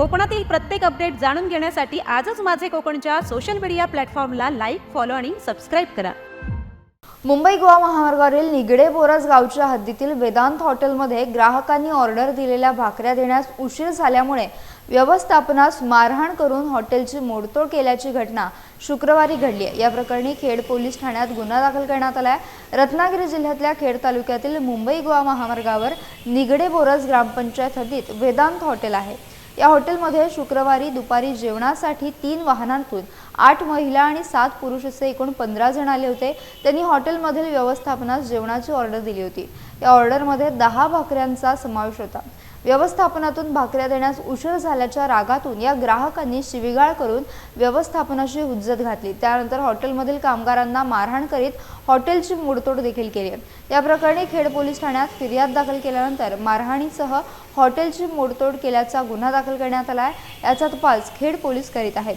कोकणातील प्रत्येक अपडेट जाणून घेण्यासाठी आजच माझे कोकणच्या सोशल मीडिया प्लॅटफॉर्मला लाईक, फॉलो आणि सबस्क्राईब करा। मुंबई गोवा महामार्गावरील निगडे बोरज गावच्या हद्दीतील वेदांत हॉटेलमध्ये ग्राहकांनी ऑर्डर दिलेल्या भाकऱ्या देण्यास उशीर झाल्यामुळे व्यवस्थापनास मारहाण करून हॉटेलची मोडतोड केल्याची घटना शुक्रवारी घडली आहे। या प्रकरणी खेड पोलीस ठाण्यात गुन्हा दाखल करण्यात आला आहे। रत्नागिरी जिल्ह्यातल्या खेड तालुक्यातील मुंबई गोवा महामार्गावर निगडे बोरज ग्रामपंचायत हद्दीत वेदांत हॉटेल आहे। या हॉटेलमध्ये शुक्रवारी दुपारी जेवणासाठी 3 वाहनांतून 8 महिला आणि 7 पुरुष असे एकूण 15 जण आले होते। त्यांनी हॉटेलमधील व्यवस्थापनास जेवणाची ऑर्डर दिली होती। या ऑर्डरमध्ये 10 भाकऱ्यांचा समावेश होता। व्यवस्थापनातून भाकऱ्या देण्यास उशीर झाल्याच्या रागातून या ग्राहकांनी शिवीगाळ करून व्यवस्थापनाशी हुज्जत घातली। त्यानंतर हॉटेलमधील कामगारांना मारहाण करीत हॉटेलची मोडतोड देखील केली। या प्रकरणी खेड पोलीस ठाण्यात फिर्याद दाखल केल्यानंतर मारहाणीसह हॉटेलची मोडतोड केल्याचा गुन्हा दाखल करण्यात आला आहे। याचा तपास खेड पोलीस करीत आहेत।